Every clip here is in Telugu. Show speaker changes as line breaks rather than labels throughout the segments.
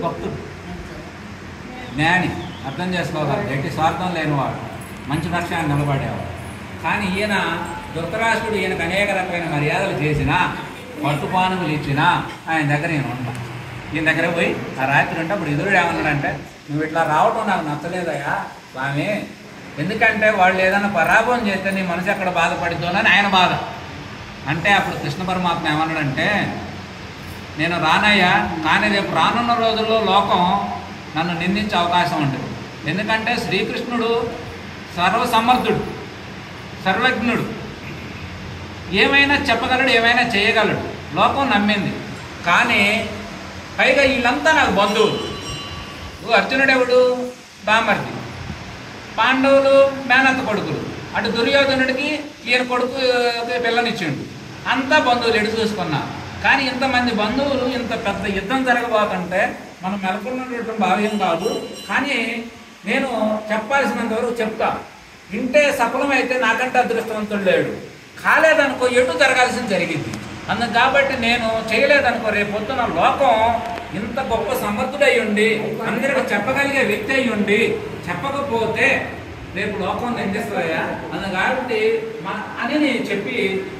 భక్తుడు, జ్ఞాని, అర్థం చేసుకోగలరు, ఎట్టి స్వార్థం లేనివాడు, మంచి పక్షాన్ని నిలబడేవాడు. కానీ ఈయన ధృతరాష్ట్రుడు ఈయనకు అనేక రకమైన మర్యాదలు చేసినా, పట్టుపానుగులు ఇచ్చినా ఆయన దగ్గర ఈయన ఉంటా. ఈయన దగ్గర పోయి ఆ రాత్రి ఉంటే అప్పుడు ఎదురుడు ఏమన్నాడంటే, నువ్వు ఇట్లా రావటం నాకు నచ్చలేదయ్యా స్వామి, ఎందుకంటే వాళ్ళు ఏదైనా పరాభవం చేస్తే నీ మనసు ఎక్కడ బాధపడుతుందని ఆయన బాధ. అంటే అప్పుడు కృష్ణ పరమాత్మ ఏమన్నాడంటే, నేను రానయ్యా, కానీ రేపు రానున్న రోజుల్లో లోకం నన్ను నిందించే అవకాశం ఉంటుంది. ఎందుకంటే శ్రీకృష్ణుడు సర్వసమర్థుడు, సర్వజ్ఞుడు, ఏమైనా చెప్పగలడు, ఏమైనా చేయగలడు, లోకం నమ్మింది. కానీ పైగా వీళ్ళంతా నాకు బంధువులు. అర్జునుడెవడు? బామర్ది. పాండవులు మేనత్త కొడుకులు. అటు దుర్యోధనుడికి ఈయన కొడుకు పిల్లనిచ్చిండు. అంతా బంధువులు ఎడు చూసుకున్నా. కానీ ఇంతమంది బంధువులు ఇంత పెద్ద యుద్ధం జరగబోతుంటే మనం మెలకున్నటువంటి భావ్యం కాదు. కానీ నేను చెప్పాల్సినంత వరకు చెప్తా. ఇంటే సఫలమైతే నాకంటే అదృష్టవంతుడు లేడు, కాలేదనుకో ఎటు జరగాల్సింది జరిగింది. అందుకు కాబట్టి నేను చేయలేదనుకో రేపు పొద్దున లోకం ఇంత గొప్ప సమర్థుడై ఉండి, అందరికి చెప్పగలిగే వ్యక్తి అయి ఉండి చెప్పకపోతే రేపు లోకం నిందిస్తుందయ్యా. అందుకు కాబట్టి అని చెప్పి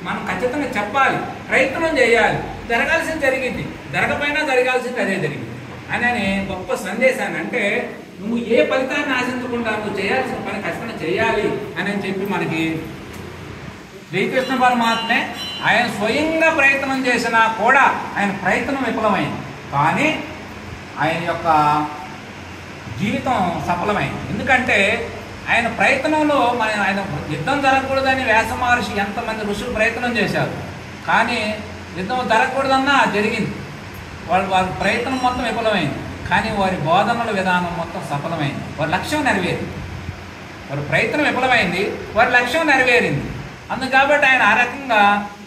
మనం ఖచ్చితంగా చెప్పాలి, ప్రయత్నం చేయాలి. జరగాల్సింది జరిగింది, జరగపోయినా జరగాల్సింది అదే జరిగింది అని గొప్ప సందేశాన్ని. అంటే నువ్వు ఏ ఫలితాన్ని ఆశించకుండా నువ్వు చేయాల్సిన పని ఖచ్చితంగా చేయాలి అని చెప్పి మనకి శ్రీకృష్ణ పరమాత్మే ఆయన స్వయంగా ప్రయత్నం చేసినా కూడా ఆయన ప్రయత్నం విఫలమైంది. కానీ ఆయన యొక్క జీవితం సఫలమైంది. ఎందుకంటే ఆయన ప్రయత్నంలో ఆయన యుద్ధం జరగకూడదని వ్యాస మహర్షి ఎంతమంది ఋషులు ప్రయత్నం చేశారు. కానీ యుద్ధం జరగకూడదన్నా జరిగింది. వారి ప్రయత్నం మొత్తం విఫలమైంది. కానీ వారి బోధనల విధానం మొత్తం సఫలమైంది. వారి లక్ష్యం నెరవేరింది. వారి ప్రయత్నం విఫలమైంది, వారి లక్ష్యం నెరవేరింది. అందుకు కాబట్టి ఆయన ఆ రకంగా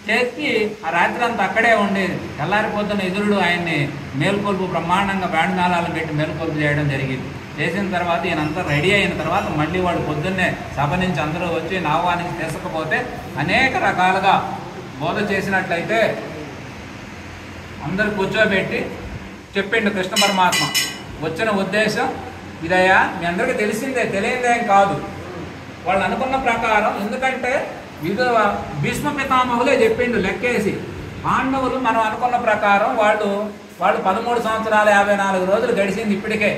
చేసి ఆ రాత్రి అంతా అక్కడే ఉండేది. తెల్లారిపోతున్న ఎదురుడు ఆయన్ని మేల్కొల్పు బ్రహ్మాండంగా బ్యాండ్మేళాలను పెట్టి మేల్కొల్పు చేయడం జరిగింది. చేసిన తర్వాత ఈయనంతా రెడీ అయిన తర్వాత మళ్ళీ వాడు పొద్దున్నే సభ నుంచి అందరూ వచ్చి నావానికి తీసుకపోతే అనేక రకాలుగా బోధ చేసినట్లయితే అందరు కూర్చోబెట్టి చెప్పిండు కృష్ణ పరమాత్మ. వచ్చిన ఉద్దేశం ఇదయ్యా, మీ అందరికీ తెలిసిందే, తెలియదేం కాదు. వాళ్ళు అనుకున్న ప్రకారం, ఎందుకంటే భీష్మ పితామహులే చెప్పిండు లెక్కేసి, పాండవులు మనం అనుకున్న ప్రకారం వాళ్ళు 13 సంవత్సరాల 54 రోజులు గడిచింది ఇప్పటికే.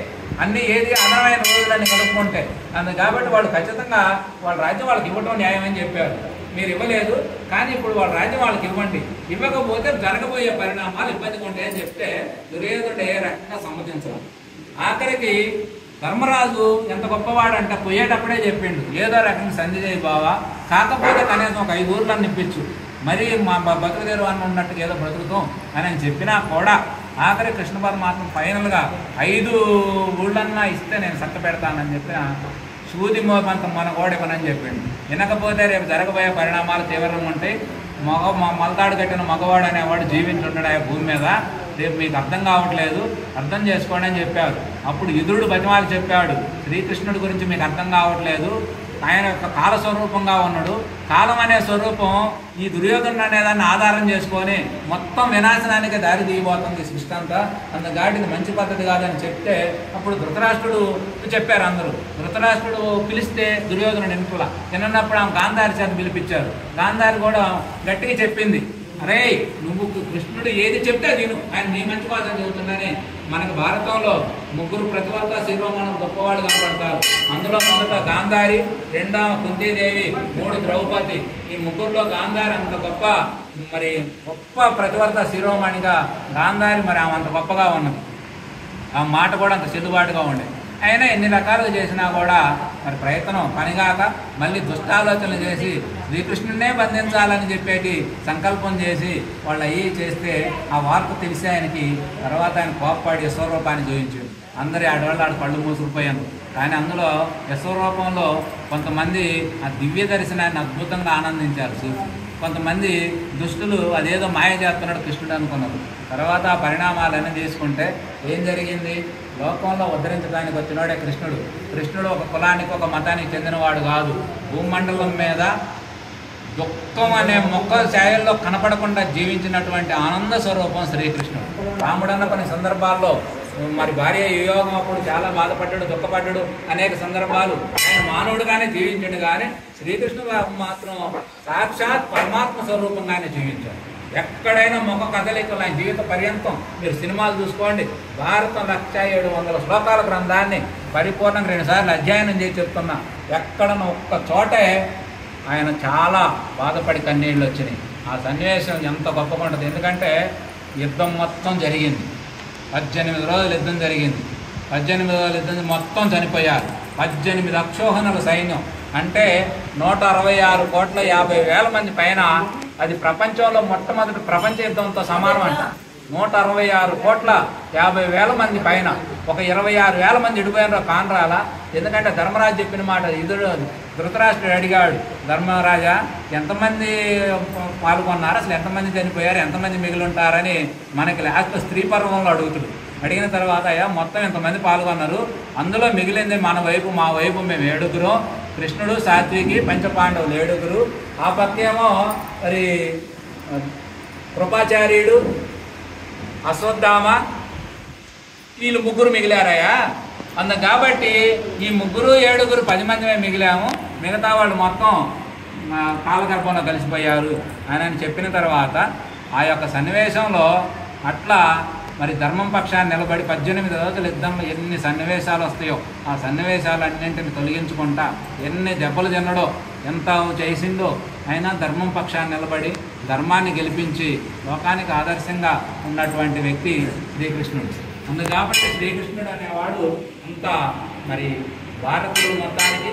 అన్ని ఏది అనవైన రోజులన్నీ కలుపుకుంటే. అందుకు కాబట్టి వాళ్ళు ఖచ్చితంగా వాళ్ళ రాజ్యం వాళ్ళకి ఇవ్వటం న్యాయం అని చెప్పారు. మీరు ఇవ్వలేదు, కానీ ఇప్పుడు వాళ్ళ రాజ్యం వాళ్ళకి ఇవ్వండి, ఇవ్వకపోతే జరగబోయే పరిణామాలు ఇబ్బందిగా ఉంటాయని చెప్తే దుర్యోధనుడు ఏ రకంగా సమ్మతించరు. ఆఖరికి ధర్మరాజు ఎంత గొప్పవాడంటే పోయేటప్పుడే చెప్పిండు, ఏదో రకంగా సంధి చేయి బావా, కాకపోతే కనీసం ఒక 5 ఊర్లను ఇప్పించు, మరీ మా బతుకుదేరు అని ఉన్నట్టుగా ఏదో బ్రతుకుతాం అని చెప్పినా కూడా ఆఖరి కృష్ణ పరమాత్మ ఫైనల్గా 5 ఊళ్ళన్నా ఇస్తే నేను సత్త పెడతానని చెప్పిన సూది మోపంత మన గోడెపనని చెప్పిండు. వినకపోతే రేపు జరగబోయే పరిణామాలు తీవ్రంగా ఉంటాయి. మలతాడు కట్టిన మగవాడు అనేవాడు జీవించుంటాడు ఆ భూమి మీద. రేపు మీకు అర్థం కావట్లేదు, అర్థం చేసుకోండి అని చెప్పారు. అప్పుడు విదురుడు బతిమాలు చెప్పాడు, శ్రీకృష్ణుడి గురించి మీకు అర్థం కావట్లేదు, ఆయన యొక్క కాల స్వరూపంగా ఉన్నాడు. కాలం అనే స్వరూపం ఈ దుర్యోధనుడు అనేదాన్ని ఆధారం చేసుకొని మొత్తం వినాశనానికి దారి తీయబోతుంది సృష్టి అంతా. అందుగాటి ఇది మంచి పద్ధతి కాదని చెప్తే అప్పుడు ధృతరాష్ట్రుడు చెప్పారు అందరూ. ధృతరాష్ట్రుడు పిలిస్తే దుర్యోధనుడు విన్నప్పుడు ఆమె గాంధారి చేత పిలిపించారు. గాంధారి కూడా గట్టిగా చెప్పింది, అరే నువ్వు కృష్ణుడు ఏది చెప్తే అది ఆయన నీ మంచి కోసం చెబుతుందని. మనకు భారతంలో 3 ప్రతివర్త శిరోమణులు గొప్పవాళ్ళు కనపడతారు. అందులో మొదట గాంధారి, 2వ కుంతీదేవి, 3 ద్రౌపది. ఈ 3లో గాంధారి అంత గొప్ప ప్రతివర్త శిరోమణిగా గాంధారి ఆమె అంత గొప్పగా ఉన్నది. ఆ మాట కూడా అంత చెల్లుబాటుగా ఉండేది. అయినా ఎన్ని రకాలుగా చేసినా కూడా ప్రయత్నం పనిగాక మళ్ళీ దుష్టాలోచనలు చేసి శ్రీకృష్ణుడినే బంధించాలని చెప్పేటి సంకల్పం చేసి వాళ్ళు చేస్తే ఆ వార్త తెలిసి ఆయనకి తర్వాత ఆయన కోప్పడి యశోరూపాన్ని చూపించాడు. అందరి ఆడవాళ్ళు పళ్ళు మూసుకుపోయాను. కానీ అందులో యశోరూపంలో కొంతమంది ఆ దివ్య దర్శనాన్ని అద్భుతంగా ఆనందించారు. కొంతమంది దుష్టులు అదేదో మాయ చేస్తున్నాడు కృష్ణుడు అనుకున్నారు. తర్వాత ఆ పరిణామాలన్నీ తీసుకుంటే ఏం జరిగింది? లోకంలో ఉద్ధరించడానికి వచ్చినాడే కృష్ణుడు. కృష్ణుడు ఒక కులానికి ఒక మతానికి చెందినవాడు కాదు. భూమండలం మీద దుఃఖం అనే మొక్క ఛాయల్లో కనపడకుండా జీవించినటువంటి ఆనంద స్వరూపం శ్రీకృష్ణుడు. రాముడన్న కొన్ని సందర్భాల్లో మరి భార్య వియోగం అప్పుడు చాలా బాధపడ్డాడు, దుఃఖపడ్డాడు, అనేక సందర్భాలు ఆయన మానవుడుగానే జీవించాడు. కానీ శ్రీకృష్ణుడు మాత్రం సాక్షాత్ పరమాత్మ స్వరూపంగానే జీవించాడు. ఎక్కడైనా ముఖ కదలికలు ఆయన జీవిత పర్యంతం మీరు సినిమాలు చూసుకోండి. భారతం 1700 శ్లోకాల గ్రంథాన్ని పరిపూర్ణంగా 2 సార్లు అధ్యయనం చేసి చెప్తున్నా. ఎక్కడన్నా ఒక్క చోటే ఆయన చాలా బాధపడి కన్నీళ్ళు వచ్చినాయి. ఆ సన్నివేశం ఎంత గొప్పగా ఉంటుంది. ఎందుకంటే యుద్ధం మొత్తం జరిగింది, 18 రోజులు యుద్ధం జరిగింది. 18 రోజుల యుద్ధం మొత్తం చనిపోయారు. 18 అక్షోహణుల సైన్యం అంటే 166,50,000 మంది పైన. అది ప్రపంచంలో మొట్టమొదటి ప్రపంచ యుద్ధంతో సమానం అంట. 166,50,000 మంది పైన. ఒక 26,000 మంది ఇడిపోయినారో కానరాల. ఎందుకంటే ధర్మరాజు చెప్పిన మాట ధృతరాష్ట్రుడు అడిగాడు, ధర్మరాజా ఎంతమంది పాల్గొన్నారు, అసలు ఎంతమంది చనిపోయారు, ఎంతమంది మిగిలి ఉంటారని మనకి లాస్ట్ స్త్రీ పర్వంలో అడుగుతుడు. అడిగిన తర్వాత అయ్యా మొత్తం ఎంతమంది పాల్గొన్నారు, అందులో మిగిలింది మన వైపు మా వైపు మేము 7గురు, కృష్ణుడు, సాత్వికి, పంచపాండవులు 7గురు, ఆ పక్కేమో మరి కృపాచార్యుడు, అశ్వత్థామ, వీళ్ళు 3 మిగిలారయ్యా. కాబట్టి ఈ 3, 7 10 మందిమే మిగిలాము, మిగతా వాళ్ళు మొత్తం కాలగర్భంలో కలిసిపోయారు అని చెప్పిన తర్వాత ఆ యొక్క సన్నివేశంలో అట్లా మరి ధర్మం పక్షాన్ని నిలబడి 18 రోజులు యుద్ధంలో ఎన్ని సన్నివేశాలు వస్తాయో ఆ సన్నివేశాలన్నింటిని తొలగించుకుంటా, ఎన్ని దెబ్బలు తినడో, ఎంత చేసిందో అయినా ధర్మం పక్షాన్ని నిలబడి ధర్మాన్ని గెలిపించి లోకానికి ఆదర్శంగా ఉన్నటువంటి వ్యక్తి శ్రీకృష్ణుడు. కాబట్టి శ్రీకృష్ణుడు అనేవాడు అంత మరి భారతీయులు మొత్తానికి